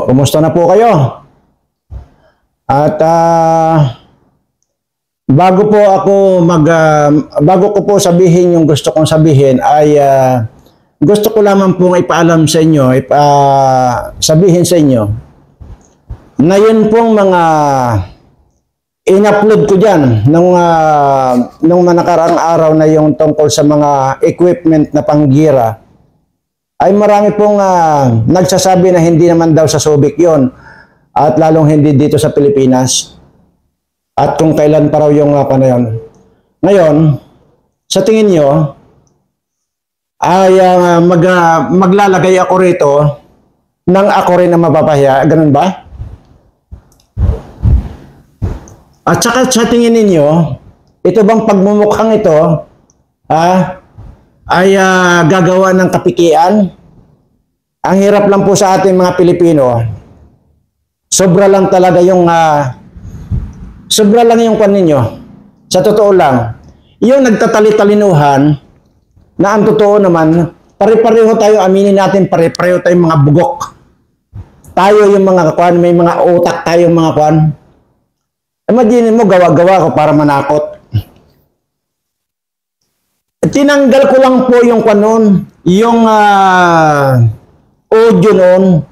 kumusta na po kayo? At bago ko po sabihin yung gusto kong sabihin ay gusto ko lamang pong ipaalam sa inyo, sabihin sa inyo na yun pong mga in-upload ko dyan nung nakaraang araw na yung tungkol sa mga equipment na panggira ay marami pong nagsasabi na hindi naman daw sa Subic yon at lalong hindi dito sa Pilipinas at kung kailan pa raw yung na yun. Ngayon, sa tingin nyo ay maglalagay ako rito nang ako rin na mapapahiya, ganun ba? At saka sa tingin ninyo, ito bang pagmumukhang ito ay gagawa ng kapikian? Ang hirap lang po sa ating mga Pilipino. Sobra lang talaga yung kwan ninyo. Sa totoo lang, yung nagtatali-talinuhan na ang totoo naman, pare-pareho tayo, aminin natin, pare-pareho tayong mga bugok. Tayo yung mga kwan, may mga utak tayong mga kwan. Imagine mo, gawa-gawa ko para manakot. Tinanggal ko lang po yung kanon, yung audio noon,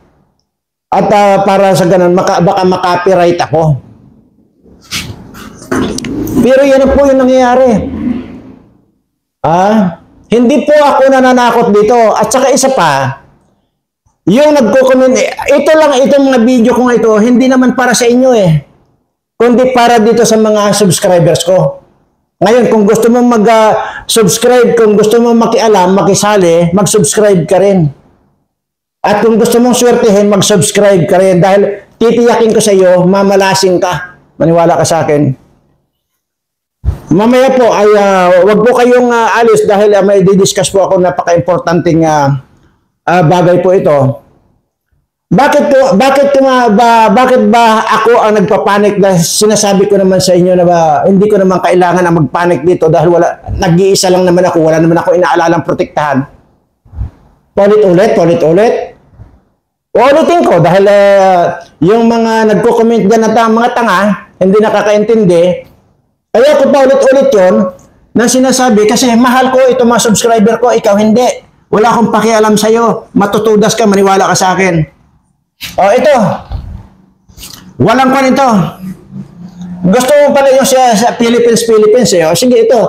at para sa ganun, baka makapiright ako. Pero yan po yung nangyayari. Hindi po ako nananakot dito. At saka isa pa, yung nagko-comment, itong mga video kong ito, hindi naman para sa inyo kundi para dito sa mga subscribers ko. Ngayon, kung gusto mo mag-subscribe, kung gusto mo makialam, makisali, mag-subscribe ka rin. At kung gusto mong swertihin, mag-subscribe ka rin. Dahil titiyakin ko sa iyo, mamalasing ka. Maniwala ka sa akin. Mamaya po, ay wag po kayong alis dahil may didiscuss po ako napaka-importanting bagay po ito. Bakit ba ako ang nagpapanik na sinasabi ko naman sa inyo na hindi ko naman kailangan ang magpanik dito dahil nag-iisa lang naman ako, wala naman ako inaalalang protektahan. Paulit-ulit. Uulitin ko dahil yung mga nagko-comment dyan na mga tanga, hindi nakakaintindi, kaya ko paulit-ulit yun na sinasabi kasi mahal ko ito mga subscriber ko, ikaw hindi. Wala akong pakialam sa'yo, matutudas ka, maniwala ka sa akin. Ito. Walang kwan ito. Gusto mo pala yung sa Philippines. Sige, ito.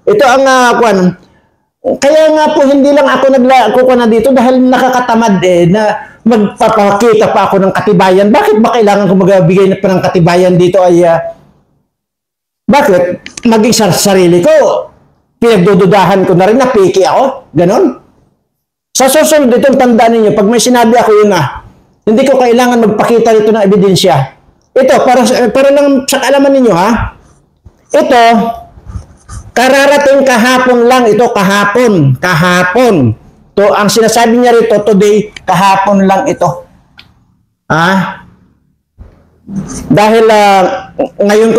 Ito ang kwan. Kaya nga po, hindi lang ako nagkukuha na dito dahil nakakatamad na magpapakita pa ako ng katibayan. Bakit ba kailangan ko magbigay pa ng katibayan dito ay bakit? Maging sarili ko. Pinagdududahan ko na rin na piki ako. Ganon. Sa susunod itong tandaan ninyo, pag may sinabi ako yun hindi ko kailangan magpakita dito ng ebidensya. Ito, para lang sa kaalaman ninyo Ito, kararating kahapon lang. Ito, kahapon. To, ang sinasabi niya rito, today, kahapon lang ito. Dahil ngayon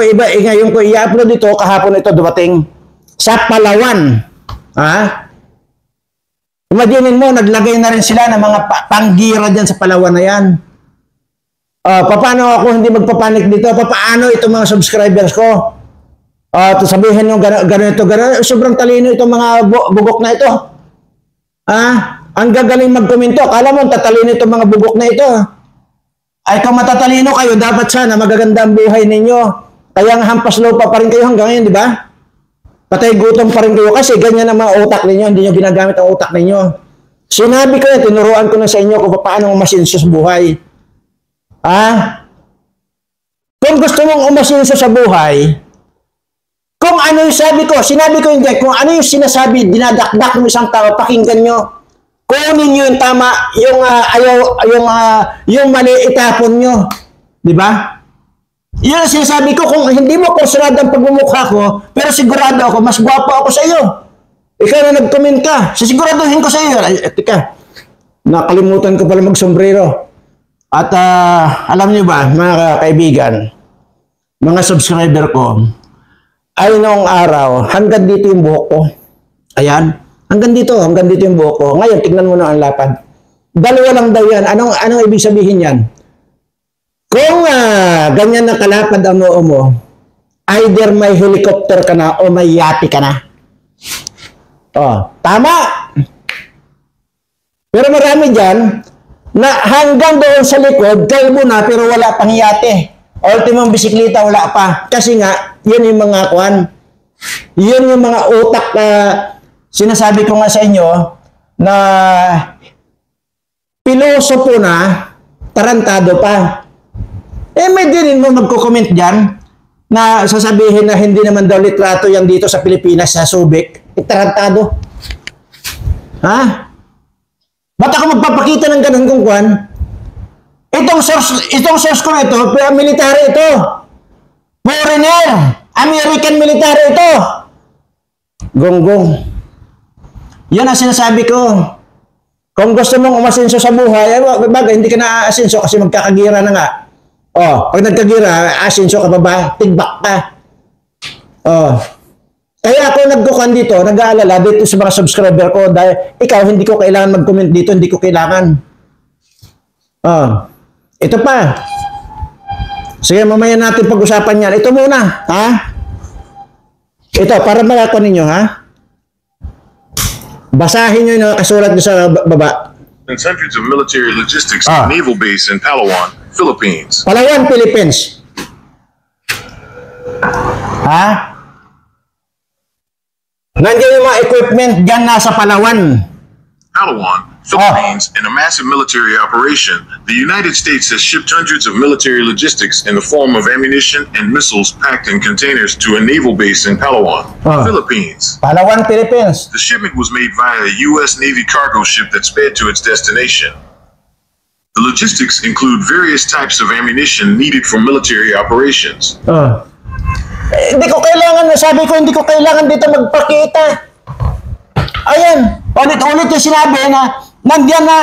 ko i-upload ito, kahapon ito dumating sa Palawan. Imaginin mo, naglagay na rin sila ng mga panggira dyan sa Palawan na yan. Paano ako hindi magpapanik dito? Paano itong mga subscribers ko? Sabihin nyo, gano'n. Sobrang talino itong mga bugok na ito. Ang gagaling magkomento. Akala mo, tatalino itong mga bugok na ito. Ay, kung matatalino kayo, dapat sana magaganda ang buhay ninyo. Kaya hampas lupa pa rin kayo hanggang ngayon, di ba? Patay gutom pa rin kayo kasi ganyan ang mga utak ninyo, hindi nyo ginagamit ang utak ninyo. Sinabi ko na, tinuruan ko na sa inyo kung paano umasinso sa buhay. Kung gusto mong umasinso sa buhay, kung ano yung sinabi ko hindi, kung ano yung sinasabi, dinadakdak mo isang tao, pakinggan nyo. Kunin nyo yung tama, yung mali, itapon nyo. Di ba? Yan ang sinasabi ko, kung hindi mo kursunado ang pagmumukha ko, pero sigurado ako, mas gwapo ako sa iyo. Ikaw na nag-comment ka, sisiguraduhin ko sa iyo. Teka, nakalimutan ko pala mag-sombrero. At alam niyo ba, mga kaibigan, mga subscriber ko, ay noong araw, hanggang dito yung buhok ko. Ayan, hanggang dito yung buhok ko. Ngayon, tignan mo na ang lapad. Dalawa lang daw yan. Anong ibig sabihin yan? Kung ganyan na kalapad ang noo mo, either may helicopter ka na o may yate ka na. Oh, tama. Pero marami dyan na hanggang doon sa likod, kalbo na pero wala pang yate. Ultimong bisikleta, wala pa. Kasi nga, yun yung mga kwan. Yun yung mga utak na sinasabi ko nga sa inyo na pilosopo na, tarantado pa. May din mo magko-comment dyan na sasabihin na hindi naman daw litrato yan dito sa Pilipinas, sa Subic. Tarantado. Ha? Ba't ako magpapakita ng ganun kung kwan? Itong source ko na ito, military ito. Foreigner. American military ito. Gonggong. Yan ang sinasabi ko. Kung gusto mong umasenso sa buhay, bagay, hindi ka na aasenso kasi magkakagira na nga. Oh, pag nagkagira, asenso ka pa ba? Tigbak ka. Oh. Kaya ako nagkukan dito, nag-aalala dito sa mga subscriber ko dahil ikaw, hindi ko kailangan mag-comment dito, hindi ko kailangan. Oh. Ito pa. Sige, mamaya natin pag-usapan yan. Ito muna, ha? Ito, para malako ninyo, ha? Basahin nyo yung nakasulat nyo sa baba. Hundreds of military logistics at naval base in Palawan, Philippines. Palawan, Philippines. Ha? Nandiyan yung mga equipment dyan nasa Palawan. Palawan, Philippines, in a massive military operation, the United States has shipped hundreds of military logistics in the form of ammunition and missiles packed in containers to a naval base in Palawan, Philippines. Palawan, Philippines. The shipment was made via a U.S. Navy cargo ship that sped to its destination. The logistics include various types of ammunition needed for military operations. Hindi ko kailangan, sabi ko, hindi ko kailangan dito magpakita. Ayan, ulit-ulit yung sinabi na nandiyan na,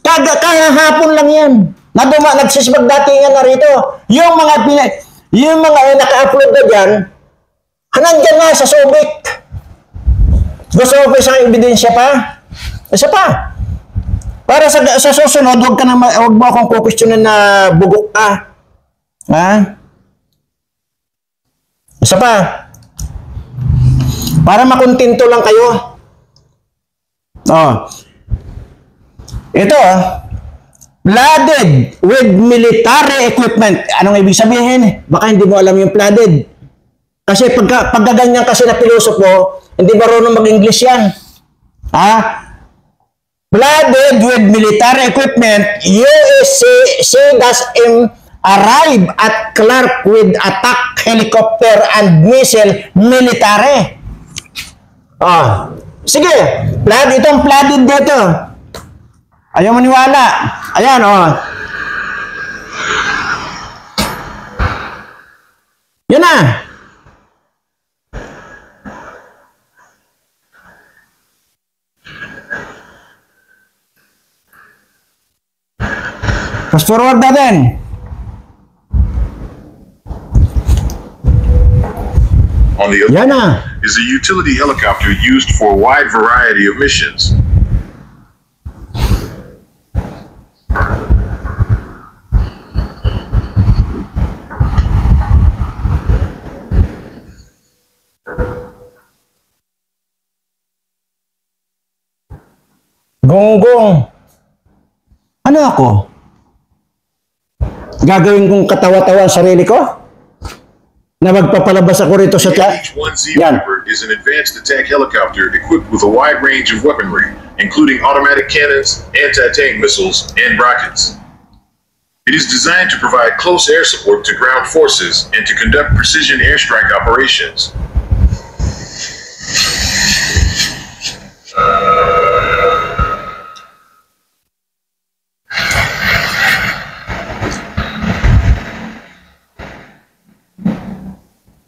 kahapon lang yan. Nagsisibag datingan na rito. Yung mga naka-upload na dyan, nandiyan na sa Subic. Gusto mo pa isang ebidensya pa? Isa pa. Para sa susunod, huwag mo akong kukwestiyonan na bugok ka. Ha? Isa pa. Para makontento lang kayo. Ito, flooded with military equipment. Anong ibig sabihin? Baka hindi mo alam yung flooded. Kasi pagkaganyan kasi na pilosopo, hindi marunong mag-English yan. Ha? Flooded with military equipment, USC arrive at Clark with attack helicopter and missile military. Sige, itong flooded dito. Ayaw maniwala. Ayan, Yan na. Fast forward natin. On the other is a utility helicopter used for a wide variety of missions. Gonggong. Ano ako? Gagawin kong katawa-tawa ang sarili ko? Na magpapalabas ako rito sa H-1Z Viper is an advanced attack helicopter equipped with a wide range of weaponry, including automatic cannons, anti-tank missiles, and rockets. It is designed to provide close air support to ground forces and to conduct precision airstrike operations.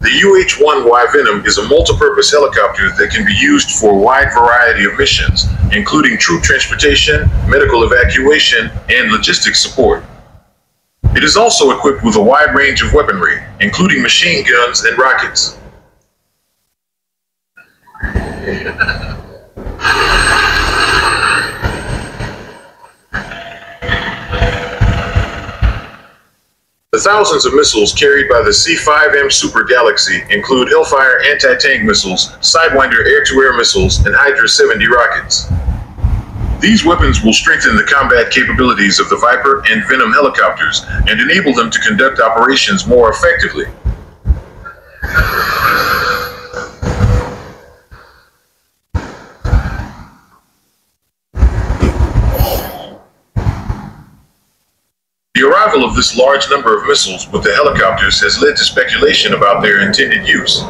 The UH-1Y Venom is a multi-purpose helicopter that can be used for a wide variety of missions, including troop transportation, medical evacuation, and logistics support. It is also equipped with a wide range of weaponry, including machine guns and rockets. thousands of missiles carried by the C-5M Super Galaxy include Hellfire anti-tank missiles, Sidewinder air-to-air missiles, and Hydra 70 rockets. These weapons will strengthen the combat capabilities of the Viper and Venom helicopters and enable them to conduct operations more effectively. The arrival of this large number of missiles with the helicopters has led to speculation about their intended use.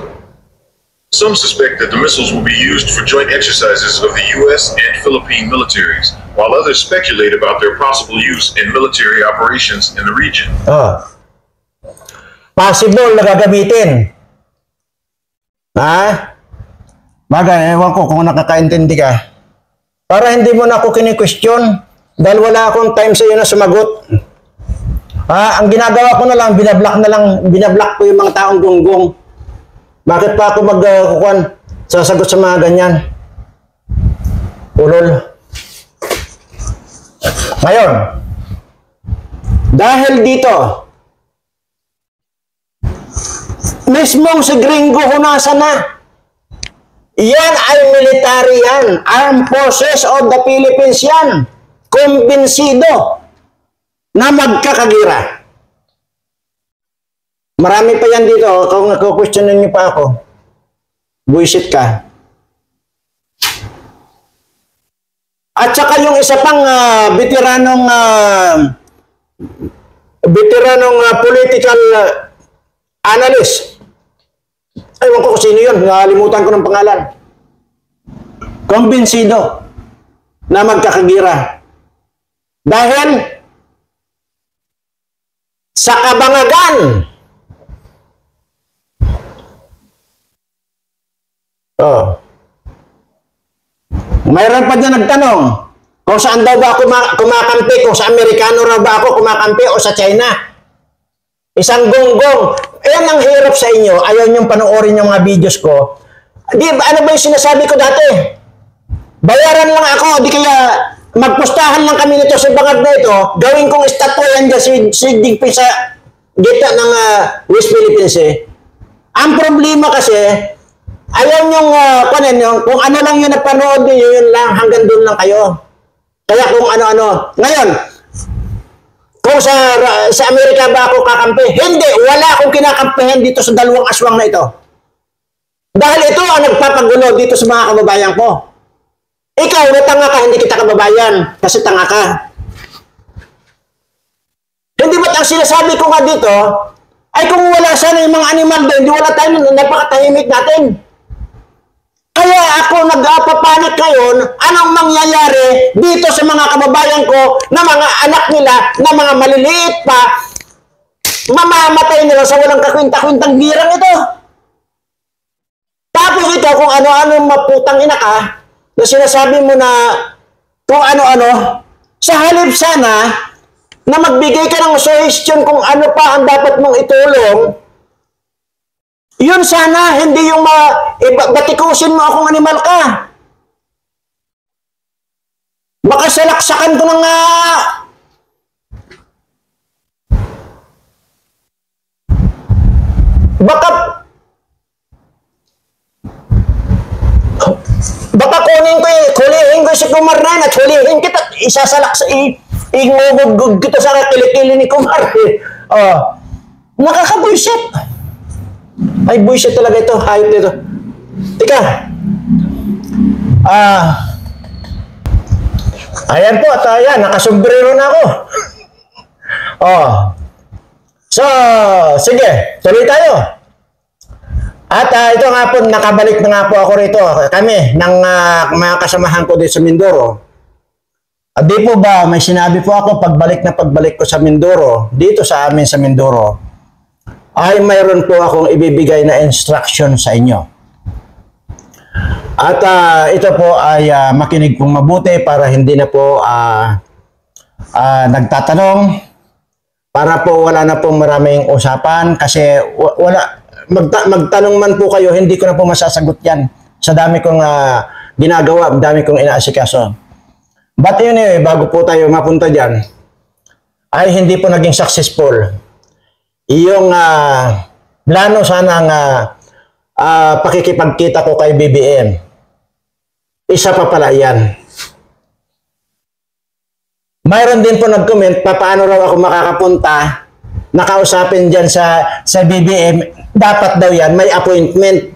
Some suspect that the missiles will be used for joint exercises of the U.S. and Philippine militaries, while others speculate about their possible use in military operations in the region. Possible na gagamitin. Ha? Bagay, ewan ko kung nakakaintindi ka. Para hindi mo na ako kini-question dahil wala akong time sa iyo na sumagot. Ang ginagawa ko na lang, binablock ko yung mga taong gunggong. Bakit pa ako sasagot sa mga ganyan? Ulol. Ngayon, dahil dito, mismong si Gringo Hunasan na, yan ay military yan. Armed Forces of the Philippines yan. Kumbinsido na magkakagira. Marami pa yan dito. Kung nagko-questionin niyo pa ako, buisit ka. At saka yung isa pang veteranong political analyst. Ewan ko kung sino yun. Nakalimutan ko ng pangalan. Kumbinsido na magkakagira. Dahil sa kabangagan. Mayroon pa dyan nagtanong kung saan daw ba ako kumakampi, kung sa Amerikano raw ba ako kumakampi o sa China. Isang gonggong. Ayan ang hirap sa inyo. Ayaw niyong panoorin yung mga videos ko. Di ba, ano ba yung sinasabi ko dati? Bayaran lang ako, di kaya magpustahan lang kami nito sa bangag na ito, gawin kong estatwayan dyan si Digpi sa gitna ng West Philippines eh. Ang problema kasi, ayaw nyong kung ano lang yung napanood nyo, yun lang, hanggang doon lang kayo. Kaya kung ano-ano. Ngayon, kung sa Amerika ba ako kakampi? Hindi, wala akong kinakampihan dito sa dalawang aswang na ito. Dahil ito ang nagpapagulo dito sa mga kababayan ko. Ikaw, natanga ka, hindi kita kababayan kasi tanga ka. Hindi ba't ang sinasabi ko nga dito, ay kung wala sana yung mga animal doon, hindi wala tayo, napakatahimik natin. Kaya ako nagpapanik ngayon, anong mangyayari dito sa mga kababayan ko na mga anak nila, na mga maliliit pa, mamamatay nila sa walang kakwinta-kwintang girang ito. Tapos ito, kung ano-ano maputang ina ka, na sinasabi mo na kung ano-ano, sa halip sana na magbigay ka ng suggestion kung ano pa ang dapat mong itulong, yun sana, hindi yung batikusin mo akong animal ka. Baka salaksakan ko ng baka kulihin ko si Kumar na at hulihin kita, ingugugug kita sa kilikili ni Kumar. Nakakabuisit. Ay, buisit talaga ito. Hayop nito. Tika. Ayan po. At ayan, nakasombrero na ako. So, sige. Tuloy tayo. At ito nga po, nakabalik na nga po ako rito. Kami, ng mga kasamahan ko dito sa Mindoro. At di po ba, may sinabi po ako pagbalik ko sa Mindoro, dito sa amin sa Mindoro, ay mayroon po akong ibibigay na instruction sa inyo. At ito po ay makinig pong mabuti para hindi na po nagtatanong, para po wala na pong maraming usapan kasi magtanong man po kayo, hindi ko na po masasagot yan sa dami kong ginagawa, dami kong inaasikaso. But anyway, bago po tayo mapunta dyan, ay hindi po naging successful yung plano sanang pakikipagkita ko kay BBM. Isa pa pala yan. Mayroon din po nag-comment, paano raw ako makakapunta, nakausapin dyan sa BBM, dapat daw yan, may appointment.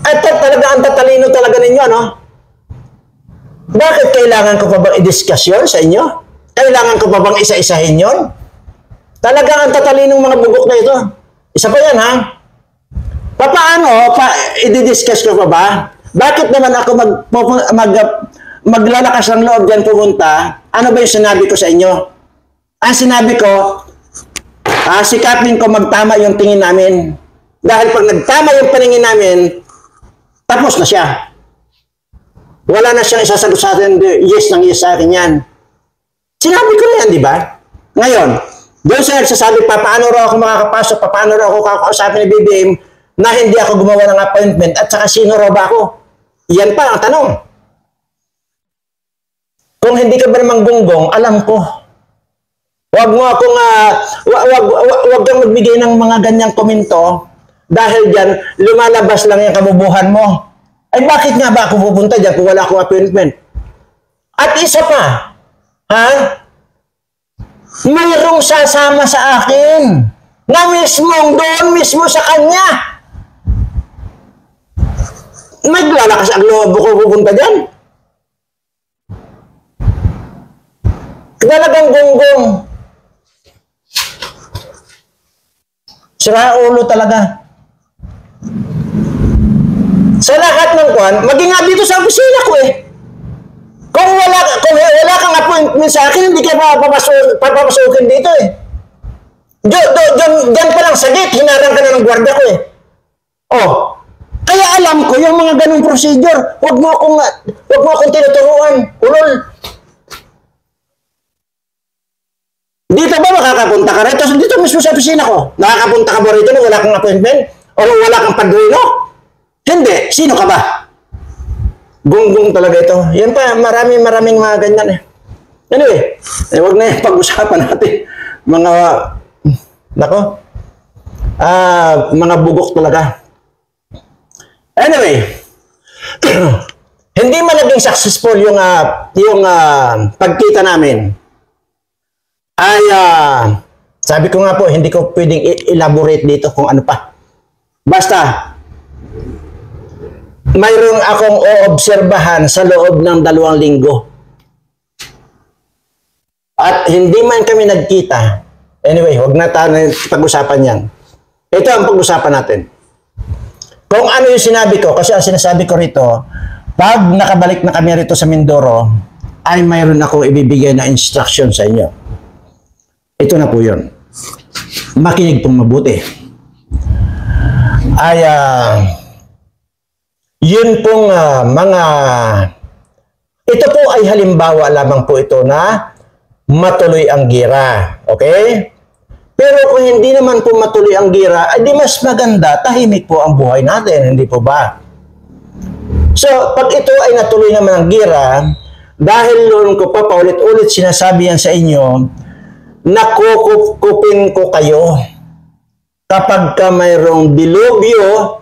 At talaga, ang tatalino talaga ninyo, no? Bakit kailangan ko pa bang i-discuss yun sa inyo? Kailangan ko pa bang isa-isahin yun? Talagang ang tatalinong mga bugok na ito. Isa pa yan, ha? Paano? I-discuss ko pa ba? Bakit naman ako maglalakas ng loob dyan pumunta? Ano ba yung sinabi ko sa inyo? Ang sinabi ko, sikapin ko magtama yung tingin namin. Dahil pag nagtama yung paningin namin, tapos na siya. Wala na siyang isasagot sa atin, yes ng yes sa akin yan. Sinabi ko na yan, di ba? Ngayon, doon siya nagsasabi, paano raw ako makakapasok, paano raw ako kakausapin ni BBM na hindi ako gumawa ng appointment at saka sino raw ba ako? Yan pa ang tanong. Kung hindi ka ba namang gunggong, alam ko. Huwag mo akong, huwag kang magbigay ng mga ganyang komento dahil diyan lumalabas lang yung kabubuhan mo. Ay bakit nga ba ako pupunta diyan kung wala akong appointment? At isa pa, ha? Mayroong sasama sa akin na mismong doon mismo sa kanya. Naglalakas ang loob ko pupunta diyan. Talagang gunggong. Sira ulo talaga. Sa lahat ng kuwan, maging nga dito sa opisina ko eh. Kung wala kang appointment sa akin, hindi ka papapasukin dito eh. Diyan pa lang sa gate, hinarang ka na ng gwardiya ko eh. Oh, kaya alam ko yung mga ganung procedure. Huwag mo akong tinuturuan. Ulol. Dito ba makakapunta ka rito? Dito mismo sa opisina ko. Nakakapunta ka ba rito na wala kang appointment? O wala kang padrino? Hindi. Sino ka ba? Gunggong talaga ito. Yan pa, maraming mga ganyan eh. Anyway, huwag na yung pag-usapan natin. Mga bugok talaga. Anyway, hindi man naging successful yung pagkita namin. Sabi ko nga po, hindi ko pwedeng elaborate dito kung ano pa. Basta, mayroong akong oobserbahan sa loob ng 2 linggo. At hindi man kami nagkita. Anyway, huwag na tayo pag-usapan yan. Ito ang pag-usapan natin. Kung ano yung sinabi ko, kasi ang sinasabi ko rito, pag nakabalik na kami rito sa Mindoro, ay mayroon akong ibibigay na instruction sa inyo. Ito na po yun. Makinig pong mabuti. Yun pong ito po ay halimbawa lamang po ito na matuloy ang gira. Okay? Pero kung hindi naman po matuloy ang gira, ay di mas maganda, tahimik po ang buhay natin. Hindi po ba? So, pag ito ay natuloy naman ang gira, dahil noon ko pa paulit-ulit sinasabi yan sa inyo, nakukupin ko kayo kapag ka mayroong dilubyo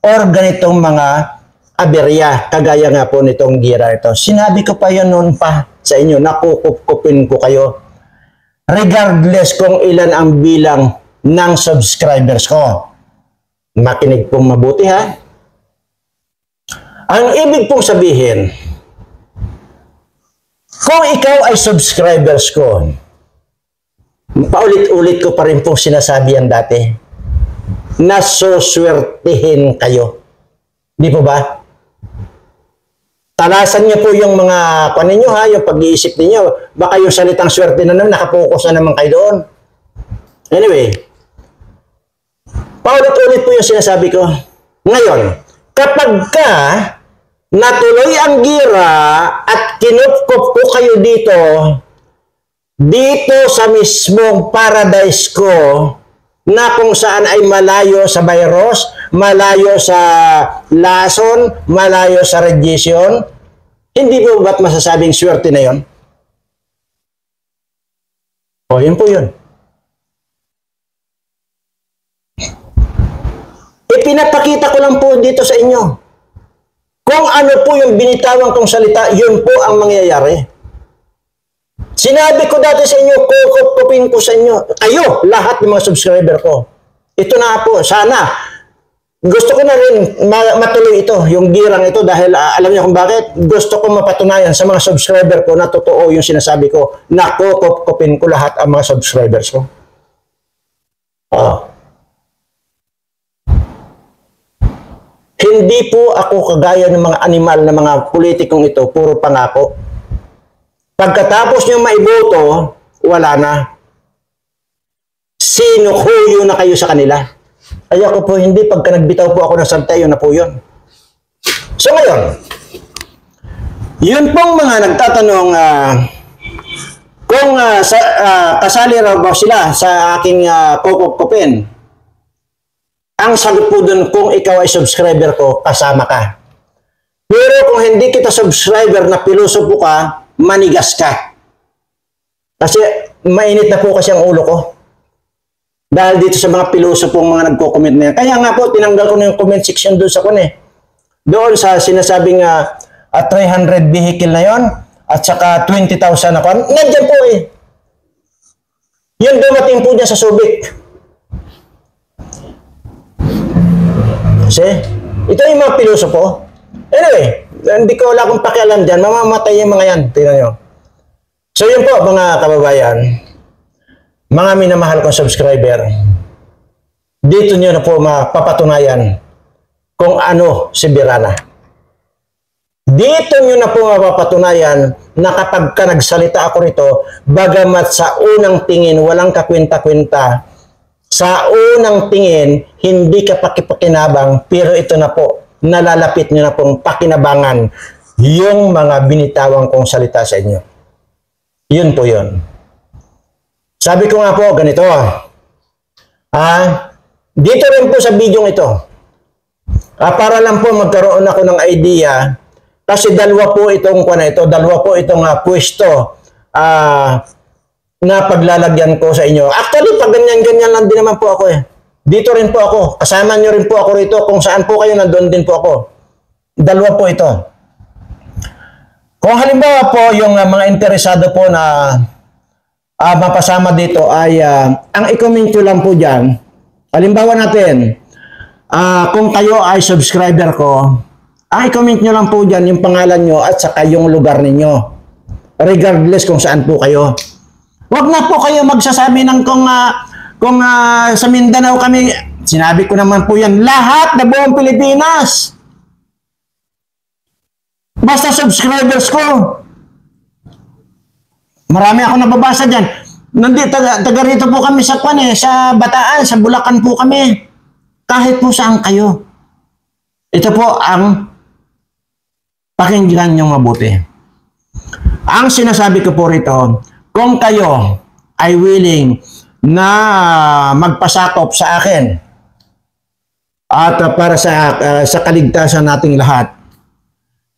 or ganitong mga aberya, kagaya nga po nitong gira ito. Sinabi ko pa yun noon pa sa inyo, nakukupin ko kayo regardless kung ilan ang bilang ng subscribers ko. Makinig pong mabuti ha. Ang ibig pong sabihin, kung ikaw ay subscribers ko, paulit-ulit ko pa rin pong sinasabi yan dati, na suswertihin kayo. Di po ba? Talasan niyo po yung mga ninyo ha, yung pag-iisip niyo. Baka yung salitang swerte na naman, nakapokus na naman kayo doon. Anyway, paulit-ulit po yung sinasabi ko. Ngayon, kapag ka natuloy ang gira at kinupkup ko kayo dito sa mismong paradise ko, na kung saan ay malayo sa virus, malayo sa lason, malayo sa radiation, hindi po ba't masasabing swerte na yon? O, yun po yun. Ipinapakita ko lang po dito sa inyo. Kung ano po yung binitawan kong salita, yun po ang mangyayari. Sinabi ko dati sa inyo, kukupin ko sa inyo, kayo, lahat ng mga subscriber ko. Ito na po, sana. Gusto ko na rin matuloy ito, yung girang ito, dahil alam niyo kung bakit? Gusto ko mapatunayan sa mga subscriber ko na totoo yung sinasabi ko, na kukupin ko lahat ang mga subscribers ko. Hindi po ako kagaya ng mga animal na mga politikong ito, puro pangako. Pagkatapos nyo maiboto, wala na. Sinukuyo na kayo sa kanila. Kaya ko po hindi, pagka nagbitaw po ako ng salta, yun na po yun. So ngayon, yun pong mga nagtatanong kung kasali raw ba sila sa aking kukupin. Ang sagot po dun, kung ikaw ay subscriber ko, kasama ka. Pero kung hindi kita subscriber na pilosopo ka, manigas ka. Kasi mainit na po kasi ang ulo ko. Dahil dito sa mga pilosopong mga nagko-comment na yan. Kaya nga po, tinanggal ko na yung comment section doon sa doon sa sinasabing 300 vehicle na yon at saka 20,000 na kon. Nandiyan po eh. Yun dumating po dyan sa Subic. Kasi, ito yung mga pilosopo. Anyway, hindi ko wala akong pakialam dyan. Mamamatay yung mga yan. Tingnan nyo. So yun po, mga kababayan, mga minamahal kong subscriber, dito nyo na po mapapatunayan kung ano si Birana. Dito nyo na po mapapatunayan na kapag ka nagsalita ako rito, bagamat sa unang tingin walang kakwenta-kwenta, sa unang tingin, hindi ka pakipakinabang, pero ito na po, nalalapit nyo na pong pakinabangan yung mga binitawang kong salita sa inyo. Yun po yun. Sabi ko nga po, ganito. Dito rin po sa video ito, para lang po magkaroon ako ng idea, kasi dalawa po itong pwesto, na paglalagyan ko sa inyo. Actually, pag ganyan-ganyan lang din naman po ako eh. Dito rin po ako. Kasama nyo rin po ako rito. Kung saan po kayo, nandun din po ako. Dalawa po ito. Kung halimbawa po, yung mga interesado po na mapasama dito ay, ang i-comment nyo lang po dyan, halimbawa natin, kung kayo ay subscriber ko, i-comment nyo lang po dyan yung pangalan nyo at saka yung lugar ninyo. Regardless kung saan po kayo. Huwag na po kayo magsasabi ng kung sa Mindanao kami, sinabi ko naman po yan, lahat na buong Pilipinas. Basta subscribers ko. Marami ako nababasa dyan. Taga rito po kami sa sa Bataan, sa Bulacan po kami. Kahit po saan kayo. Ito po ang pakinggan niyong mabuti. Ang sinasabi ko po rito, kung kayo ay willing na magpasakop sa akin at para sa kaligtasan nating lahat,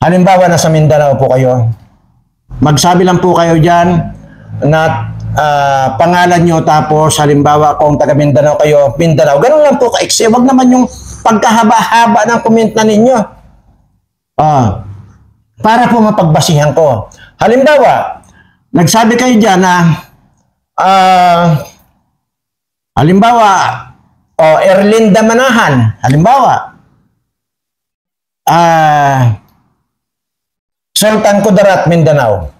halimbawa na sa Mindanao po kayo, magsabi lang po kayo dyan na pangalan nyo, tapos halimbawa kung taga Mindanao kayo, Mindanao, ganun lang po ka-exe. Wag naman yung pagkahaba-haba ng comment na ninyo. Para po mapagbasihan ko. Halimbawa, nagsabi kayo dyan na halimbawa Erlinda Manahan, halimbawa Sultan Kudarat, Mindanao,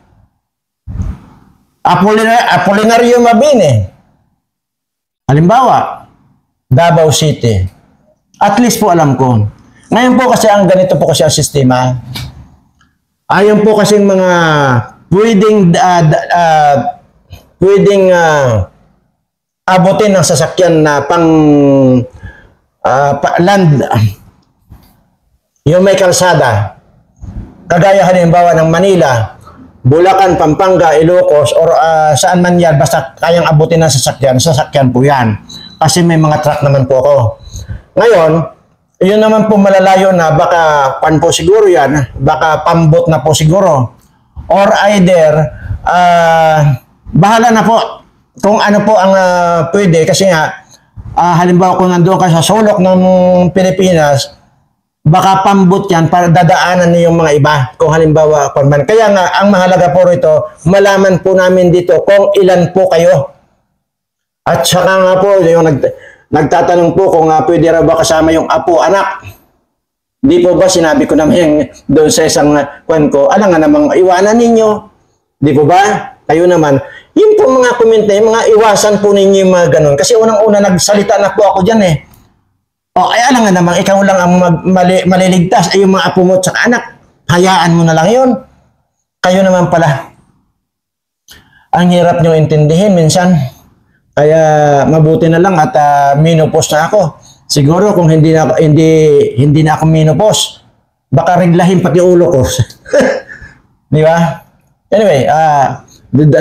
Apolinario Mabini, halimbawa Davao City. At least po alam ko. Ngayon po kasi ang ganito po kasi ang sistema. Ayon po kasi mga pwedeng abutin ng sasakyan na pang land, yung may kalsada, kagaya halimbawa ng Manila, Bulacan, Pampanga, Ilocos, or saan man yan, basta kayang abutin ng sasakyan po yan. Kasi may mga truck naman po ako. Ngayon, yun naman po malalayo na, baka pan po siguro yan, baka pambot na po siguro. Or either, bahala na po kung ano po ang pwede, kasi nga halimbawa kung nandoon ka sa sulok ng Pilipinas, baka pambot yan para dadaanan niyo yung mga iba. Kung halimbawa, kaya nga, ang mahalaga po rito, malaman po namin dito kung ilan po kayo. At saka nga po, yung nagtatanong po kung pwede raw ba kasama yung apo, anak. Di po ba sinabi ko naman doon sa isang kwan ko, alam nga namang iwanan ninyo. Di po ba? Kayo naman. Yun po mga comment na yung mga iwasan po ninyo yung mga ganun. Kasi unang-una nagsalita na po ako dyan eh. O ay alam nga namang ikaw lang ang maliligtas ay yung mga apo mo at saka anak. Hayaan mo na lang yun. Kayo naman pala. Ang hirap nyo intindihin minsan. Kaya mabuti na lang at minupos na ako. Siguro kung hindi na ako minupos, baka reglahin pati ulo ko. Di ba? Anyway,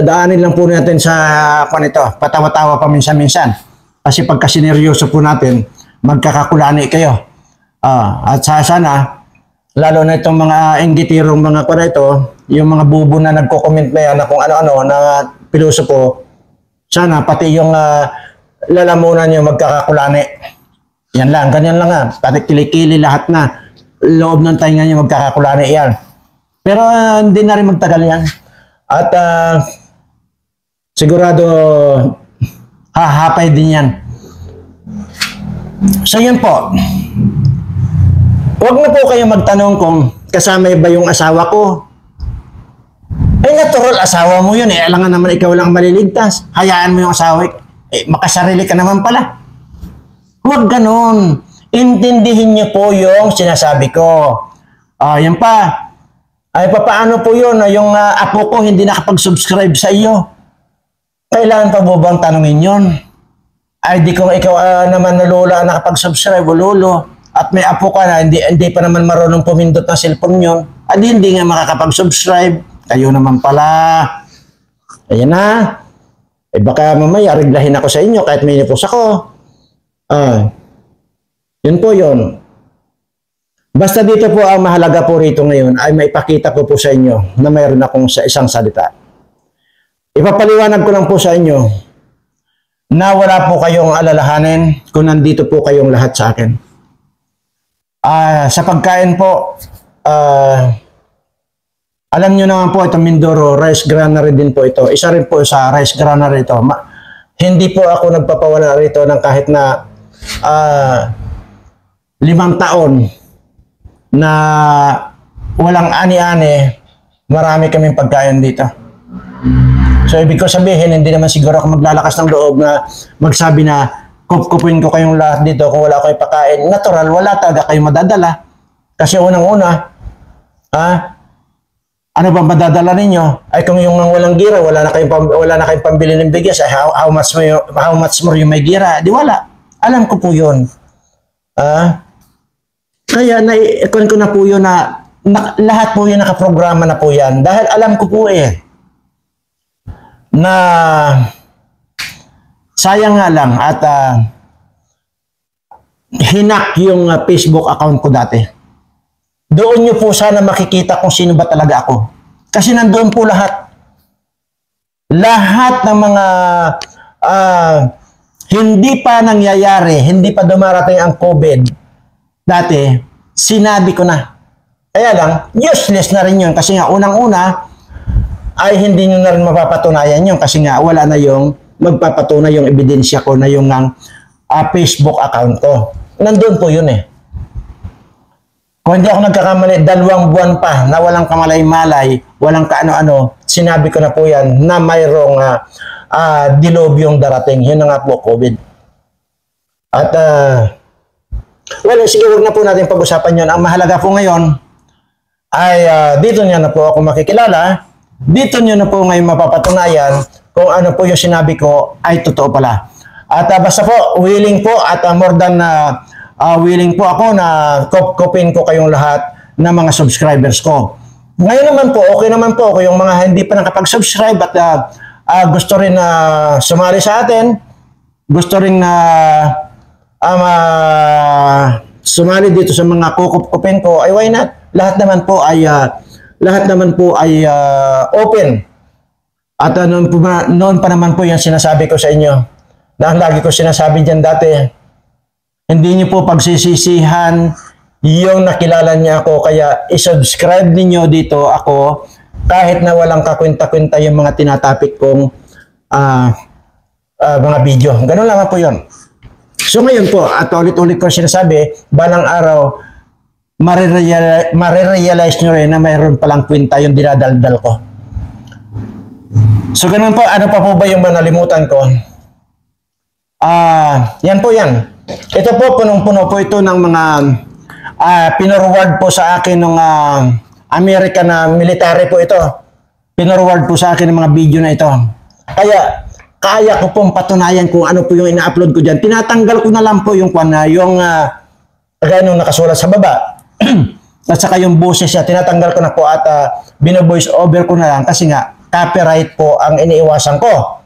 daanin lang po natin sa ito, patawa-tawa pa minsan-minsan. Kasi pagka sineryoso po natin, magkakakulani kayo. At sana, lalo na itong mga inggitirong mga ito, yung mga bubo na nagko-comment na yan na kung ano-ano na pilosopo, sana pati yung lalamunan nyo magkakakulani. Yan lang, ganyan lang nga. Pati kilikili lahat na. Loob ng tainga nyo magkakakulani yan. Pero hindi na rin magtagal yan. At sigurado hahapay din yan. So yun po. Huwag na po kayo magtanong kung kasama ba yung asawa ko. Natural, asawa mo yun. Alam nga naman ikaw lang maliligtas. Hayaan mo yung asawa. Makasarili ka naman pala. Huwag ganon. Intindihin niyo po yung sinasabi ko. Yan pa. Ay, paano po yun? Yung apo ko hindi nakapag-subscribe sa iyo. Kailangan pa mo bang tanungin yun? Ay, di kung ikaw naman na lola nakapag-subscribe o lolo at may apo ka na, hindi pa naman marunong pumindot ng cellphone yun, at hindi nga makakapag-subscribe. Kayo naman pala. Ayan na. Baka mamaya reglahin ako sa inyo kahit may nipos ako. Yun po yun. Basta dito po ang mahalaga po rito ngayon ay maipakita ko po sa inyo na mayroon akong sa isang salita. Ipapaliwanag ko lang po sa inyo na wala po kayong alalahanin kung nandito po kayong lahat sa akin. Sa pagkain po, alam nyo naman po itong Mindoro Rice Granary din po ito. Isa rin po sa Rice Granary ito. Hindi po ako nagpapawala rito ng kahit na 5 taon na walang ani-ani, marami kaming pagkain dito. So ibig ko sabihin, hindi naman siguro ako maglalakas ng loob na magsabi na kupkupin ko kayong lahat dito kung wala kayong pagkain. Natural, wala talaga kayong madadala. Kasi unang-una, ano ba madadala ninyo? Ay kung yung walang gira, wala na kayong pambili ng bigas, ay how much more yung may gira? Di wala. Alam ko po yun. Kaya naikon ko na po yun na lahat po yun nakaprograma na po yan. Dahil alam ko po na sayang nga lang at hinak yung Facebook account ko dati. Doon nyo po sana makikita kung sino ba talaga ako. Kasi nandoon po lahat. Lahat ng mga hindi pa nangyayari, hindi pa dumarating ang COVID dati, sinabi ko na. Kaya lang, useless na rin yun. Kasi nga, unang-una, ay hindi nyo na rin mapapatunayan yun. Kasi nga, wala na yung magpapatunay yung ebidensya ko na yung Facebook account ko. Nandun po yun Kung hindi ako nagkakamali, 2 buwan pa na walang kamalay-malay, walang kaano-ano, sinabi ko na po yan na mayroong dilobyong darating. Yun na nga po, COVID. At, sige, huwag na po natin pag-usapan yun. Ang mahalaga po ngayon ay dito nyo na po ako makikilala. Dito nyo na po ngayon mapapatunayan kung ano po yung sinabi ko ay totoo pala. At basta po, willing po at more than willing po ako na kopin ko kayong lahat ng mga subscribers ko. Ngayon naman po, okay naman po kung yung mga hindi pa nakapag-subscribe at gusto rin na sumali sa atin, gusto rin na sumali dito sa mga kukup-kupin ko, ay why not? Lahat naman po ay open. At noon pa naman po yung sinasabi ko sa inyo na lagi ko sinasabi dyan dati, hindi niyo po pagsisisihan yung nakilala niya ako, kaya isubscribe niyo dito ako kahit na walang kakwenta-kwenta yung mga tinatapik kong mga video. Ganun lang po yun. So ngayon po, at ulit-ulit ko sinasabi, balang araw, marirealize nyo rin na mayroon palang kwenta yung dinadaldal ko. So ganun po, ano pa po ba yung manalimutan ko? Yan po yan. Ito po, punong-puno po ito ng mga pinorward po sa akin ng American na military po ito. Pinorward po sa akin ng mga video na ito. Kaya ko pong patunayan kung ano po yung ina-upload ko dyan. Tinatanggal ko na lang po yung kagaya nung nakasulat sa baba. At saka yung boses niya, tinatanggal ko na po at bino-voice over ko na lang kasi nga, copyright po ang iniiwasan ko.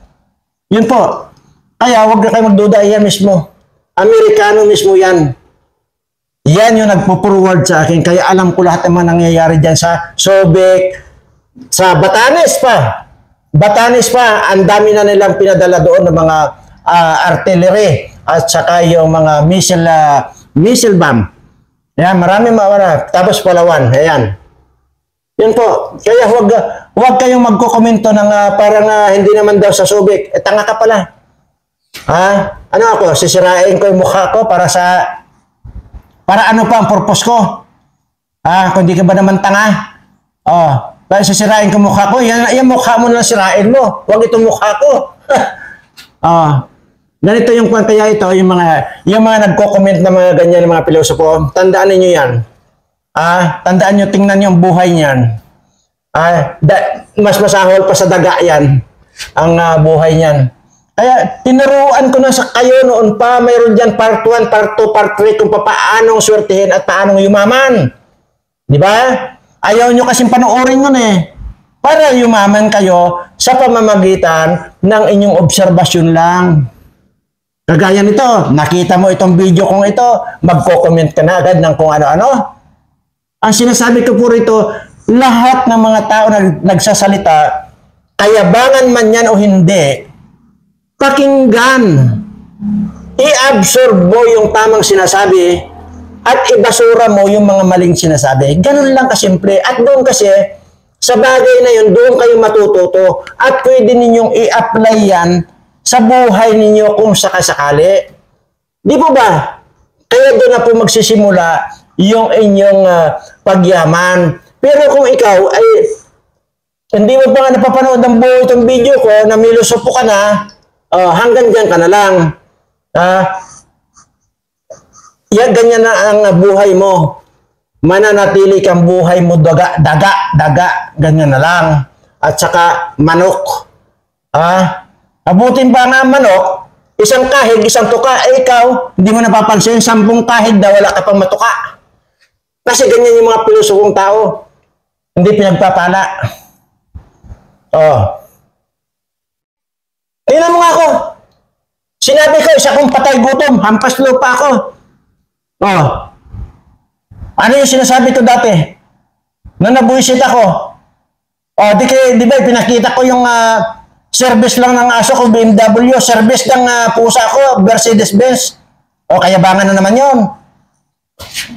Yun po. Kaya huwag na kayo magduda, yan mismo. Amerikano mismo yan. Yan yung nagpo-forward sa akin. Kaya alam ko lahat ng mga nangyayari dyan sa Subic, sa Batanes pa. Batanes pa, ang dami na nilang pinadala doon ng mga artillery at saka yung mga missile bomb. Ayan, marami mawala. Tapos Palawan, ayan. Yun po. Kaya huwag kayong magkukomento ng parang hindi naman daw sa Subic. Tanga ka pala. Ano ako? Sisirain ko yung mukha ko para ano pa ang purpose ko? Kung di ka ba naman tanga? Para sisirain ko mukha ko, yan mukha mo na sirain mo. Huwag itong mukha ko. Ganito yung kaya ito, yung mga nagko-comment na mga ganyan, mga pilosopo, tandaan niyo yan. Tandaan niyo, tingnan niyo ang buhay niyan. Mas masahol pa sa daga yan, ang buhay niyan. Kaya tinuruan ko na sa kayo noon pa, mayroon dyan part 1, part 2, part 3 kung paanong swertihin at paanong yumaman. Di ba? Ayaw nyo kasing panoorin nun eh. Para yumaman kayo sa pamamagitan ng inyong obserbasyon lang. Kagaya nito, nakita mo itong video kong ito, magko-comment ka na agad ng kung ano-ano. Ang sinasabi ko po rito, lahat ng mga tao na nagsasalita, kayabangan man yan o hindi, pakinggan. I-absorb mo yung tamang sinasabi at ibasura mo yung mga maling sinasabi. Ganun lang kasimple. At doon kasi, sa bagay na yun, doon kayo matututo. At pwede ninyong i-apply yan sa buhay ninyo kung sakasakali. Di po ba? Kaya doon na po magsisimula yung inyong pagyaman. Pero kung ikaw ay hindi mo pa nga napapanood ng buo itong video ko, namilosopo ka na, hanggang dyan ka na lang. Yan, ganyan na ang buhay mo. Mananatili kang buhay mo daga, ganyan na lang. At saka manok. Abutin pa nga manok, isang kahig, isang tuka, ikaw, hindi mo napapansin, 10 kahig daw, wala ka pang matuka. Kasi ganyan yung mga pilosopong tao. Hindi pinagpapala. Tingnan mo nga ako. Sinabi ko, isa kong patay gutom, hampas lupa ako. Ano yung sinasabi ko dati? Nung nabuisit ako. Di ba, pinakita ko yung service lang ng aso ko, BMW, service ng pusa ko, Mercedes-Benz. Kayabangan na naman yun.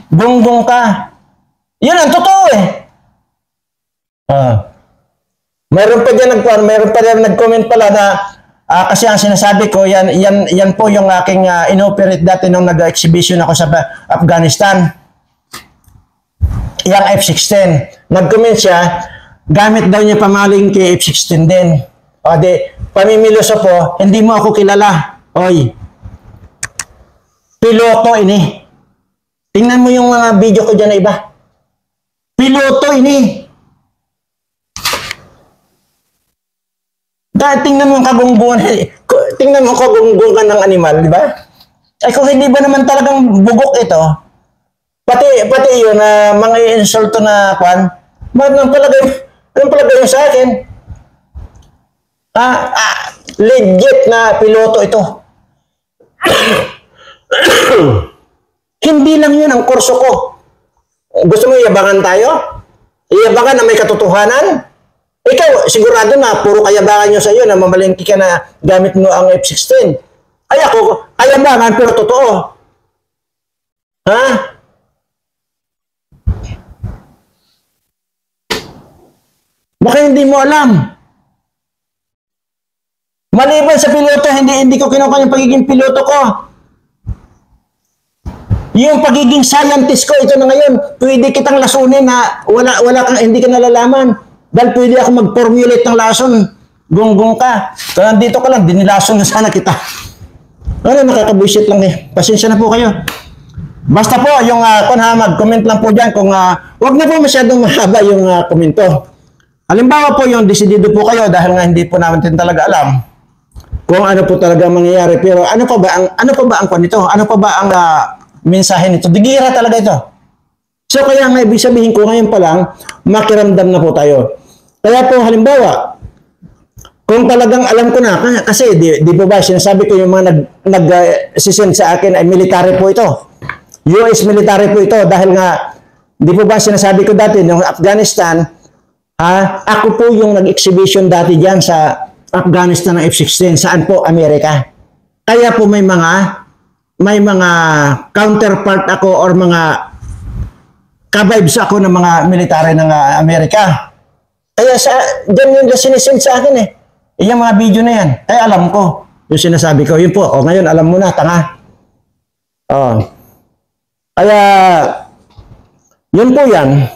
Gunggong ka. Yun ang totoo eh. Mayroon pa dyan nag-comment pala na kasi ang sinasabi ko, yan po yung aking inoperate dati nung nag-exhibition ako sa Afghanistan. Yung F-16. Nag-comment siya, gamit daw niya pamaling kay F-16 din. Pamimiloso po, hindi mo ako kilala. Oy, piloto ini. Tingnan mo yung mga video ko dyan na iba. Piloto ini. Tingnan mo ang kagunggungan. Tingnan mo ang kagunggungan ng animal, di ba? Ay kung hindi ba naman talagang bugok ito, pati yun na mga insulto na kwan, anong palagay yun sa akin? Legit na piloto ito. Hindi lang yun ang kurso ko. Gusto mo iabangan tayo? Iabangan na may katotohanan? Ikaw, sigurado na, puro kayabangan nyo sa iyo na mamalengke ka na gamit mo ang F-16. Ay ako, kayabangan pero totoo. Ha? Baka hindi mo alam. Maliban sa piloto, hindi ko kinukuha yung pagiging piloto ko. Yung pagiging scientist ko, ito na ngayon, pwede kitang lasunin na hindi ka nalalaman. Dahil pwede ako mag-formulate ng lason. Gunggong ka. So, nandito ka lang, dinilason na sana kita. Ano, nakakabuisit lang eh. Pasensya na po kayo. Basta po, yung mag-comment lang po dyan kung wag na po masyadong mahaba yung komento. Halimbawa po yung desidido po kayo dahil nga hindi po natin talaga alam kung ano po talaga mangyayari. Pero ano pa ba ang kwan nito? Ano pa ba ang mensahe nito? Digira talaga ito. So kaya nga ibig sabihin ko ngayon pa lang, makiramdam na po tayo. Kaya po halimbawa, kung talagang alam ko na, kasi di po ba sinasabi ko yung mga nag-send sa akin ay military po ito. US military po ito dahil nga, di po ba sinasabi ko dati, yung Afghanistan, ako po yung nag-exhibition dati dyan sa Afghanistan ng F-16. Saan po? Amerika. Kaya po may mga counterpart ako or mga ka-vibes ako ng mga military ng Amerika. Kaya dyan yung sinisend sa akin eh. Yung mga video na yan. Kaya alam ko. Yung sinasabi ko. Yun po. O ngayon alam mo na. Tanga. Kaya yun po yan.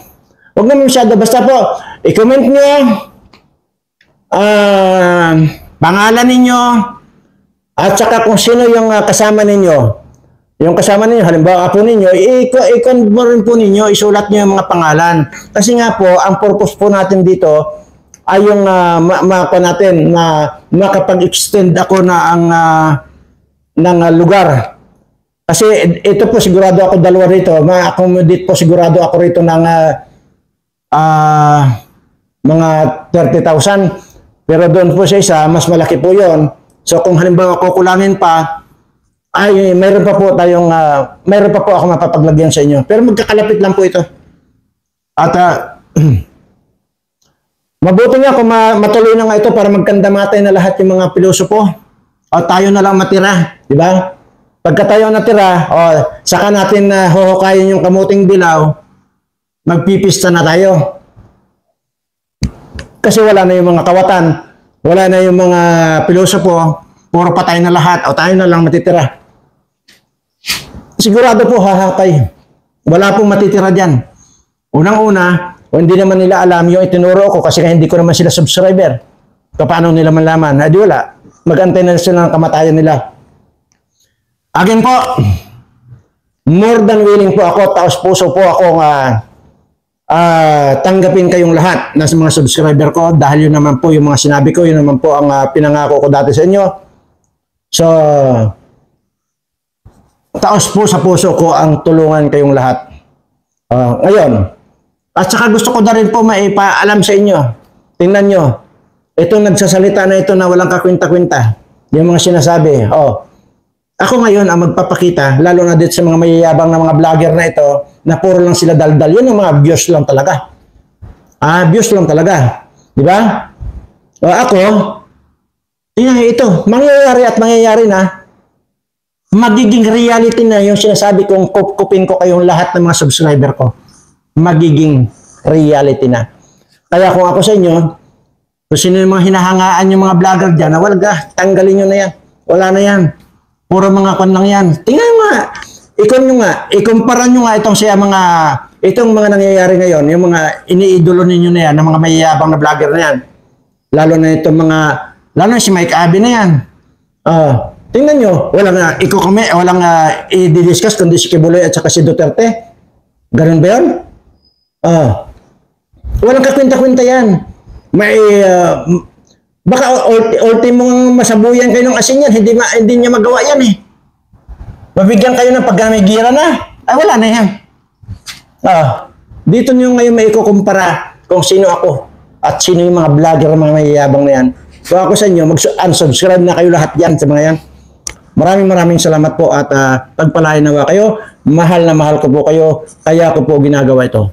Huwag naman masyado. Basta po, i-comment nyo pangalan ninyo at saka kung sino yung kasama ninyo. Yung kasama ninyo, halimbawa po ninyo, i-convert po ninyo, isulat nyo yung mga pangalan. Kasi nga po, ang purpose po natin dito ay yung makapag-extend ako na ng lugar. Kasi ito po, sigurado ako dalawa rito. Ma-accommodate po sigurado ako rito ng mga 30,000. Pero doon po sa isa, mas malaki po yon. So kung halimbawa kukulangin pa, ay mayroon pa po ako mapapaglagyan sa inyo. Pero magkakalapit lang po ito. At mabuti nga kung matuloy na nga ito para magkandamatay na lahat yung mga pilosopo. O tayo na lang matira, di ba? Pagka tayo natira, saka natin huhukayin yung kamuting dilaw, magpipista na tayo. Kasi wala na yung mga kawatan, wala na yung mga pilosopo, puro patay na lahat, o tayo na lang matitira. Sigurado po hahakay. Wala pong matitira dyan. Unang-una, o hindi naman nila alam yung itinuro ko kasi hindi ko naman sila subscriber. Paano nila malaman? Di wala. Mag-antay na sila ng kamatayan nila. Again po, more than willing po ako, taos puso po akong tanggapin kayong lahat na mga subscriber ko dahil yun naman po yung mga sinabi ko, yun naman po ang pinangako ko dati sa inyo. So, taos po sa puso ko ang tulungan kayong lahat. Ngayon, at saka gusto ko na rin po maipaalam sa inyo. Tingnan nyo, itong nagsasalita na ito na walang kakwinta-kwinta, yung mga sinasabi, ako ngayon ang magpapakita, lalo na dito sa mga mayayabang na mga vlogger na ito, na puro lang sila daldal. Yun yung mga views lang talaga. Views lang talaga. Di ba? Ako, ito, mangyayari at mangyayari na, magiging reality na yung sinasabi kong kupin ko kayong lahat ng mga subscriber ko. Magiging reality na. Kaya kung ako sa inyo, kung sino yung mga hinahangaan yung mga vlogger dyan, tanggalin nyo na yan. Wala na yan. Puro mga kon lang yan. Tingnan nyo nga. Ikumpara nyo nga itong mga nangyayari ngayon, yung mga iniidolo ninyo na yan, ng mga mayayabang na vlogger na yan. Lalo na si Mike Abe na yan. Tingnan nyo, walang i-discuss kundi si Kibuloy at saka si Duterte. Ganun ba yun? Walang kakwinta-kwinta yan. Baka ultimong masabuyan kayo ng asin yan, hindi niya magawa yan eh. Mabigyan kayo ng pagka may gira na, wala na yan. Dito nyo ngayon may ikukumpara kung sino ako at sino yung mga vlogger, mga mayayabang na yan. So ako sa inyo, mag-unsubscribe na kayo lahat yan sa mga yan. Maraming salamat po at pagpalain nawa kayo. Mahal na mahal ko po kayo, kaya ko po ginagawa ito.